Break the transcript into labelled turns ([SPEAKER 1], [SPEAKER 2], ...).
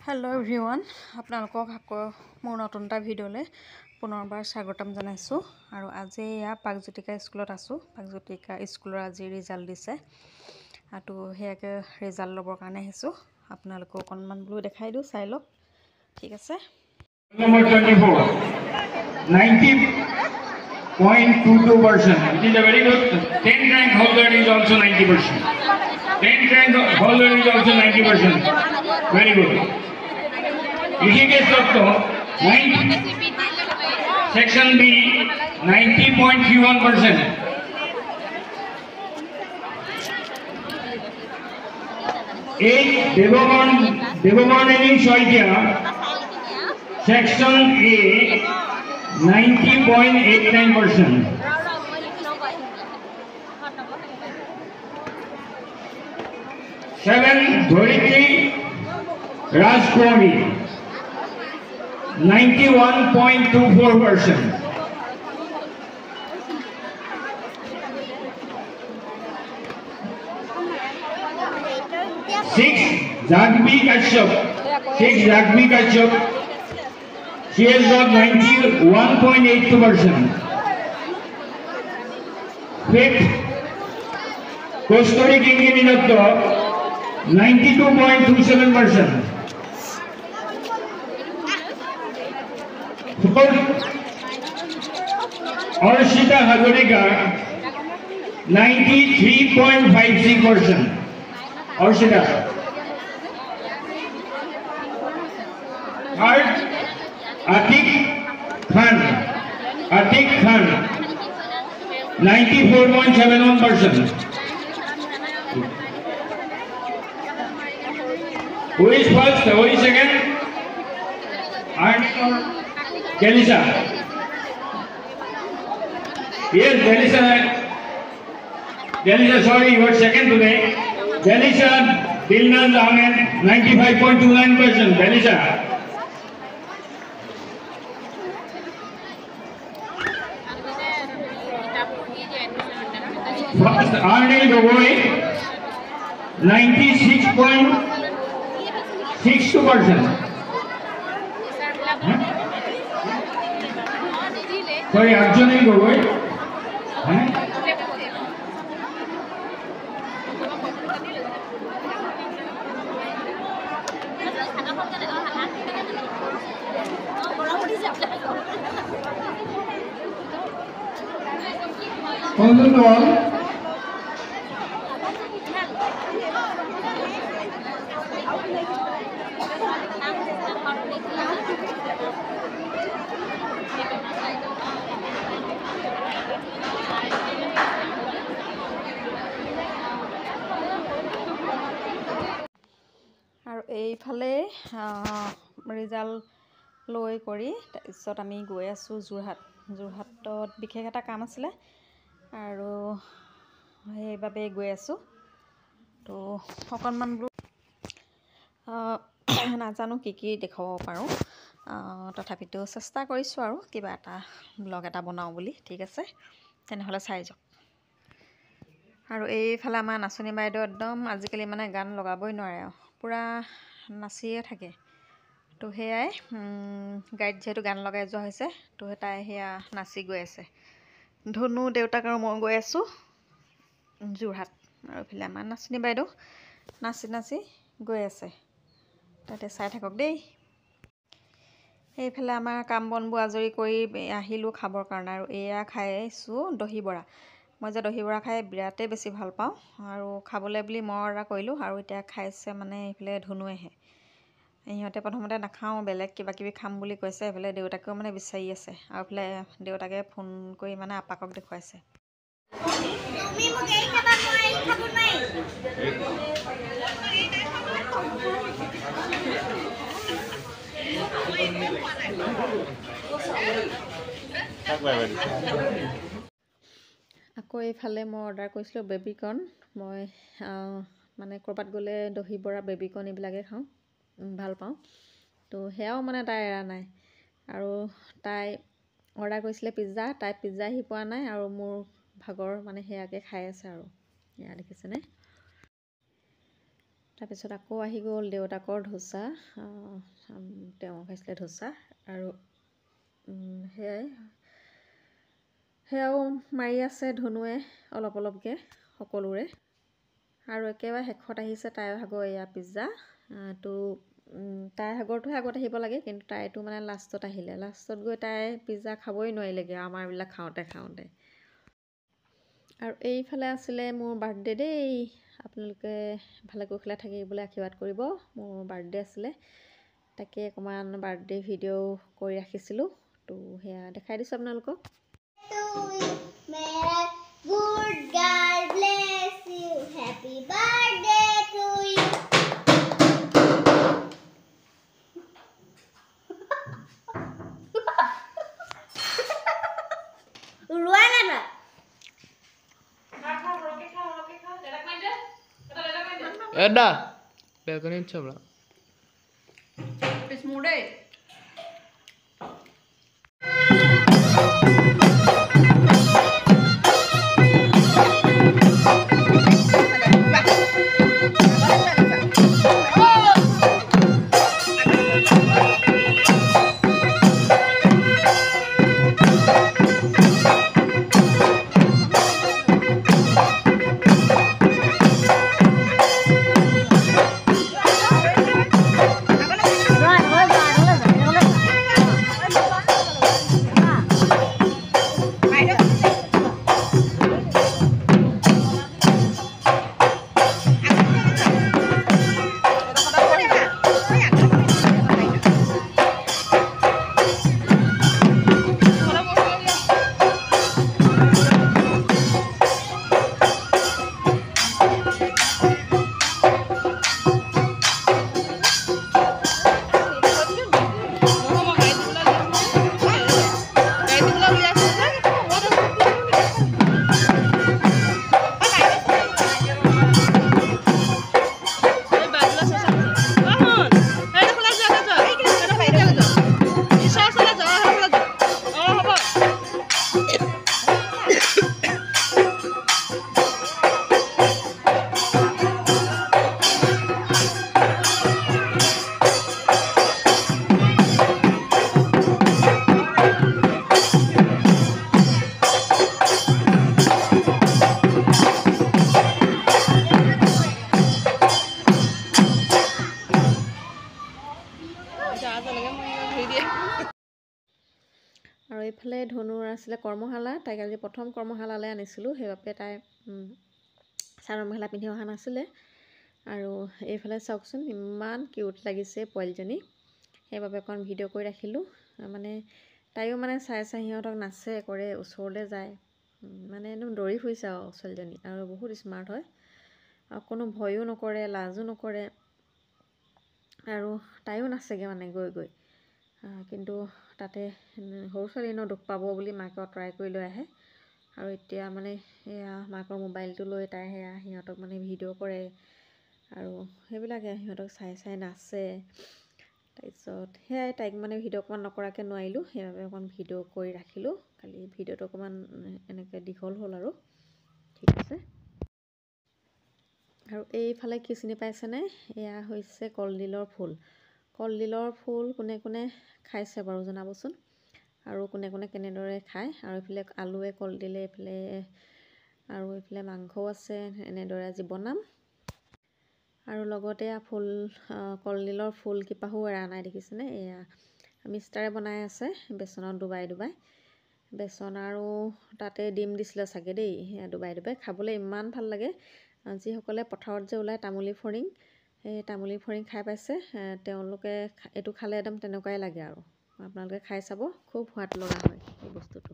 [SPEAKER 1] Hello everyone আপোনালোকক আকৌ মোৰ নতুন এটা ভিডিঅ'লৈ পুনৰবাৰ স্বাগতম জনাইছোঁ আৰু আজি এয়া পাকজ্যোতিকা স্কুলত আছোঁ। পাকজ্যোতিকা স্কুলৰ আজি ৰিজাল্ট দিছে আৰু হেয়াকে ৰিজাল্ট ল'বৰ কাৰণে আহিছোঁ। আপোনালোকক অকণমান বোলো দেখাই দিওঁ, চাই লওক। ঠিক আছে।
[SPEAKER 2] Number 24, 90.22%. It is a very good. 10th rank holder is also 90%. 10th rank holder is also 90%. Very good. Rishikesh Dotto, 9th, section B, 90.31%. Devamanani Shoitia, section A, 90.89%. 7, Dhoritri Rajkumari, 91.24%. 6, Jagvi Kashyap. She has got 91.82%. 5th, Kosturi Kingini Dotto, 92.27%. 4th, Arshita Hazarika, 93.56%. Arshita. 3rd, Atik Khan, 94.71%. Who is first? Who is second? Delisa. Yes, Delisa, sorry, you were second today. Delisa Dilnaz Ahmed, 95.29%. Delisa. First, Arnil Gogoi, 96.62%. Sorry, Arjunil Gogoi.
[SPEAKER 1] আৰু এইফালে result লৈ কৰি তাৰপিছত আমি গৈ আছোঁ যোৰহাটত বিশেষ এটা কাম আছিলে আৰু সেইবাবে গৈ আছোঁ। তো অকণমান বোলো নাজানো কি দেখুৱাব পাৰোঁ, তথাপিতো চেষ্টা কৰিছোঁ আৰু কিবা এটা ব্লগ এটা বনাওঁ বুলি। ঠিক আছে, তেনেহ'লে চাই যাওক। আৰু এইফালে আমাৰ নাচনী বাইদেউ একদম আজিকালি মানে গান লগাবই নোৱাৰে আৰু পূৰা নাচিয়ে থাকে। তো সেয়াই গাড়ীত যিহেতু গান লগাই যোৱা হৈছে, তো তাই সেয়া নাচি গৈ আছে। ধনু দেউতাক আৰু মই গৈ আছোঁ যোৰহাট। আৰু এইফালে আমাৰ নাচনী বাইদেউ নাচি গৈ আছে, তাতে চাই থাকক দেই। এইফালে আমাৰ কাম বনবোৰ আজৰি কৰি আহিলোঁ খাবৰ কাৰণে। আৰু এয়া খাইছোঁ দহি বৰা। মই যে দহি বৰা খাই বিৰাটেই বেছি ভাল পাওঁ আৰু খাবলৈ বুলি মই অৰ্ডাৰ কৰিলোঁ। আৰু এতিয়া খাইছে মানে এইফালে ধনুৱেহে। সিহঁতে প্ৰথমতে নাখাওঁ, বেলেগ কিবাকিবি খাম বুলি কৈছে। এইফালে দেউতাকেও মানে বিচাৰি আছে আৰু এইফালে দেউতাকে ফোন কৰি মানে আপাকক দেখুৱাইছে। আকৌ এইফালে মই অৰ্ডাৰ কৰিছিলোঁ বেবিকৰ্ণ। মই মানে ক'ৰবাত গ'লে দহি বৰা বেবিকৰ্ণ এইবিলাকে খাওঁ, ভাল পাওঁ। তো সেয়াও মানে তাই এৰা নাই। আৰু তাই অৰ্ডাৰ কৰিছিলে পিজ্জা, তাই পিজ্জা আহি পোৱা নাই আৰু মোৰ ভাগৰ মানে সেয়াকে খাই আছে আৰু এয়া দেখিছেনে। তাৰপিছত আকৌ আহি গ'ল দেউতাকৰ ধোচা, তেওঁ খাইছিলে ধোচা আৰু সেয়াও মাৰি আছে ধনুৱে অলপ অলপকৈ সকলোৰে। আৰু একেবাৰে শেষত আহিছে তাইৰ ভাগৰ এয়া পিজ্জা। তাইৰ ভাগৰটোহে আগত আহিব লাগে, কিন্তু তাইটো মানে লাষ্টত আহিলে। লাষ্টত গৈ তাই পিজ্জা খাবই নোৱাৰিলেগৈ আমাৰবিলাক খাওঁতে খাওঁতে। আৰু এইফালে আছিলে মোৰ বাৰ্থডে দেই। আপোনালোকে ভালে কুশলে থাকিবলৈ আশীৰ্বাদ কৰিব। মোৰ বাৰ্থডে আছিলে, তাকে অকণমান বাৰ্থডে ভিডিঅ' কৰি ৰাখিছিলোঁ। তো সেয়া দেখাই দিছোঁ আপোনালোকক।
[SPEAKER 3] Ada. Balcony coba.
[SPEAKER 1] Habis muda. আৰু এইফালে ধনুৰ আছিলে কৰ্মশালা। তাইক আজি প্ৰথম কৰ্মশালালৈ আনিছিলোঁ, সেইবাবে তাই চাদৰ মেখেলা পিন্ধি অহা নাছিলে। আৰু এইফালে চাওকচোন ইমান কিউট লাগিছে পোৱালীজনী, সেইবাবে অকণ ভিডিঅ' কৰি ৰাখিলোঁ। মানে তাইও মানে চাই সিহঁতক নাচে কৰে, ওচৰলৈ যায়, মানে একদম দৌৰি ফুৰিছে আৰু ছোৱালীজনী। আৰু বহুত স্মাৰ্ট হয়, আৰু কোনো ভয়ো নকৰে, লাজো নকৰে। আৰু তাইও নাচেগৈ মানে গৈ গৈ। কিন্তু তাতে সৰু ছোৱালী দুখ পাব বুলি মাকে আঁতৰাই কৰি লৈ আহে। আৰু এতিয়া মানে এয়া মাকৰ মোবাইলটো লৈ তাই সেয়া সিহঁতক মানে ভিডিঅ' কৰে, আৰু সেইবিলাকে সিহঁতক চাই চাই নাচে। তাৰপিছত সেয়াই তাইক মানে ভিডিঅ' অকণমান নকৰাকৈ নোৱাৰিলোঁ, সেইবাবে অকণমান ভিডিঅ' কৰি ৰাখিলোঁ। খালি ভিডিঅ'টো অকণমান এনেকৈ দীঘল হ'ল আৰু ঠিক আছে। আৰু এইফালে কি চিনি পাইছেনে? এয়া হৈছে কলডিলৰ ফুল। কলডিলৰ ফুল কোনে কোনে খাইছে বাৰু জনাবচোন, আৰু কোনে কোনে কেনেদৰে খায়। আৰু এইফালে আলুৱে কলডিলে, এইফালে মাংসও আছে। এনেদৰে আজি বনাম। আৰু লগতে কলডিলৰ ফুল কিপাহো এৰা নাই, দেখিছেনে? এয়া মিষ্টাৰে বনাই আছে বেচনত ডুবাই ডুবাই। বেচন আৰু তাতে ডিম দিছিলে চাগে দেই, সেয়া ডুবাই ডুবাই। খাবলৈ ইমান ভাল লাগে। যিসকলে পথাৰত যে ওলায় তামুলী ফৰিং, সেই তামুলী ফৰিং খাই পাইছে, তেওঁলোকে এইটো খালে একদম তেনেকুৱাই লাগে। আৰু আপোনালোকে খাই চাব, খুব সোৱাদ লগা হয় এই বস্তুটো।